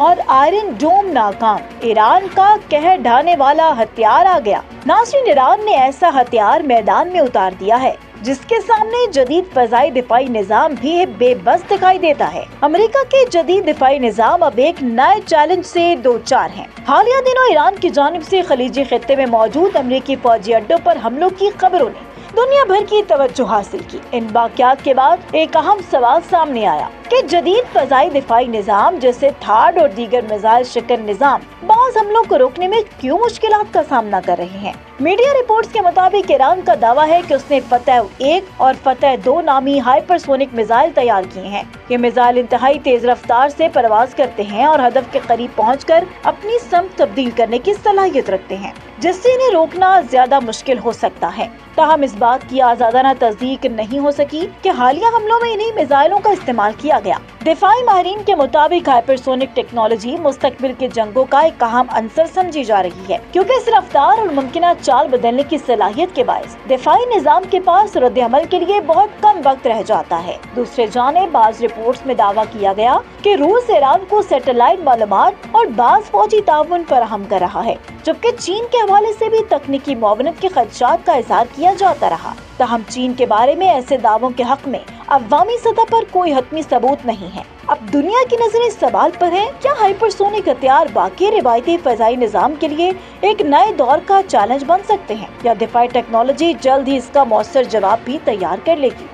اور Iron Dome ناکام، ایران کا قہر ڈھانے والا ہتھیار آ گیا۔ ناظرین، ایران نے ایسا ہتھیار میدان میں اتار دیا ہے جس کے سامنے جدید فضائی دفاعی نظام بھی بے بس دکھائی دیتا ہے۔ امریکہ کے جدید دفاعی نظام اب ایک نئے چیلنج سے دوچار ہیں۔ حالیہ دنوں ایران کی جانب سے خلیجی خطے میں موجود امریکی فوجی اڈوں پر حملوں کی خبروں نے دنیا بھر کی توجہ حاصل کی۔ ان واقعات کے بعد ایک اہم سوال سامنے آیا کہ جدید فضائی دفاعی نظام جیسے تھاڈ اور دیگر میزائل شکن نظام بعض حملوں کو روکنے میں کیوں مشکلات کا سامنا کر رہے ہیں۔ میڈیا رپورٹس کے مطابق ایران کا دعویٰ ہے کہ اس نے فتح 1 اور فتح 2 نامی ہائپر سونک میزائل تیار کیے ہیں۔ یہ میزائل انتہائی تیز رفتار سے پرواز کرتے ہیں اور ہدف کے قریب پہنچ کر اپنی سمت تبدیل کرنے کی صلاحیت رکھتے ہیں، جس سے انہیں روکنا زیادہ مشکل ہو سکتا ہے۔ تاہم اس بات کی آزادانہ تصدیق نہیں ہو سکی کہ حالیہ حملوں میں انہی میزائلوں کا استعمال کیا گیا۔ دفاعی ماہرین کے مطابق ہائپرسونک ٹیکنالوجی مستقبل کے جنگوں کا ایک اہم عنصر سمجھی جا رہی ہے، کیونکہ اس رفتار اور ممکنہ چال بدلنے کی صلاحیت کے باعث دفاعی نظام کے پاس رد عمل کے لیے بہت کم وقت رہ جاتا ہے۔ دوسرے جانب بعض رپورٹس میں دعویٰ کیا گیا کہ روس ایران کو سیٹلائٹ معلومات اور بعض فوجی تعاون فراہم کر رہا ہے، جبکہ چین کے حوالے سے بھی تکنیکی معاونت کے خدشات کا اظہار کیا جاتا رہا۔ تاہم چین کے بارے میں ایسے دعووں کے حق میں عوامی سطح پر کوئی حتمی ثبوت نہیں ہے۔ اب دنیا کی نظریں اس سوال پر ہے، کیا ہائپرسونک ہتھیار باقی روایتی فضائی نظام کے لیے ایک نئے دور کا چیلنج بن سکتے ہیں، یا دفاعی ٹیکنالوجی جلد ہی اس کا مؤثر جواب بھی تیار کر لے گی؟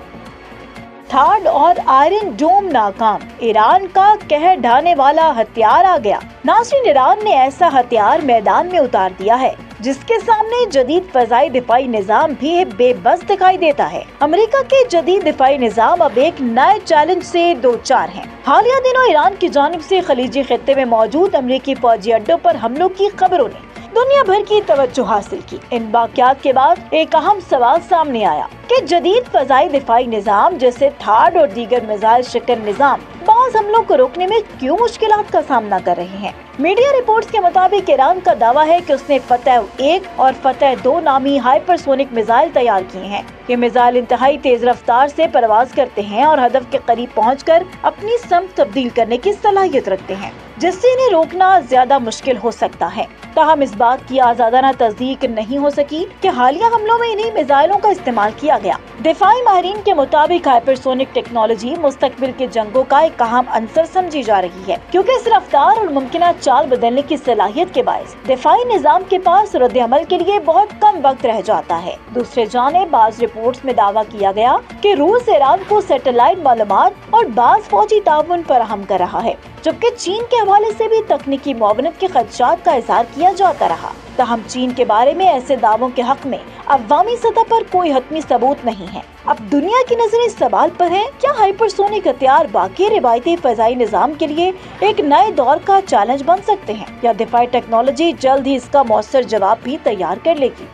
تھاڈ اور آئرن ڈوم ناکام، ایران کا قہر ڈھانے والا ہتھیار آ گیا۔ ناظرین، ایران نے ایسا ہتھیار میدان میں اتار دیا ہے جس کے سامنے جدید فضائی دفاعی نظام بھی بے بس دکھائی دیتا ہے۔ امریکہ کے جدید دفاعی نظام اب ایک نئے چیلنج سے دوچار ہیں۔ حالیہ دنوں ایران کی جانب سے خلیجی خطے میں موجود امریکی فوجی اڈوں پر حملوں کی خبروں نے دنیا بھر کی توجہ حاصل کی۔ ان واقعات کے بعد ایک اہم سوال سامنے آیا کہ جدید فضائی دفاعی نظام جیسے تھاڈ اور دیگر میزائل شکن نظام بعض حملوں کو روکنے میں کیوں مشکلات کا سامنا کر رہے ہیں۔ میڈیا رپورٹس کے مطابق ایران کا دعویٰ ہے کہ اس نے فتح 1 اور فتح 2 نامی ہائپر سونک میزائل تیار کیے ہیں۔ یہ میزائل انتہائی تیز رفتار سے پرواز کرتے ہیں اور ہدف کے قریب پہنچ کر اپنی سمت تبدیل کرنے کی صلاحیت رکھتے ہیں، جس سے انہیں روکنا زیادہ مشکل ہو سکتا ہے۔ تاہم اس بات کی آزادانہ تصدیق نہیں ہو سکی کہ حالیہ حملوں میں انہی میزائلوں کا استعمال کیا گیا۔ دفاعی ماہرین کے مطابق ہائپرسونک ٹیکنالوجی مستقبل کے جنگوں کا ایک اہم عنصر سمجھی جا رہی ہے، کیونکہ اس رفتار اور ممکنہ چال بدلنے کی صلاحیت کے باعث دفاعی نظام کے پاس رد عمل کے لیے بہت کم وقت رہ جاتا ہے۔ دوسرے جانب بعض رپورٹس میں دعویٰ کیا گیا کہ روس ایران کو سیٹلائٹ معلومات اور بعض فوجی تعاون فراہم کر رہا ہے، جبکہ چین کے حوالے سے بھی تکنیکی معاونت کے خدشات کا اظہار کیا جاتا رہا۔ تاہم چین کے بارے میں ایسے دعووں کے حق میں عوامی سطح پر کوئی حتمی ثبوت نہیں ہے۔ اب دنیا کی نظریں اس سوال پر ہے، کیا ہائپرسونک ہتھیار باقی روایتی فضائی نظام کے لیے ایک نئے دور کا چیلنج بن سکتے ہیں، یا دفاعی ٹیکنالوجی جلد ہی اس کا مؤثر جواب بھی تیار کر لے گی؟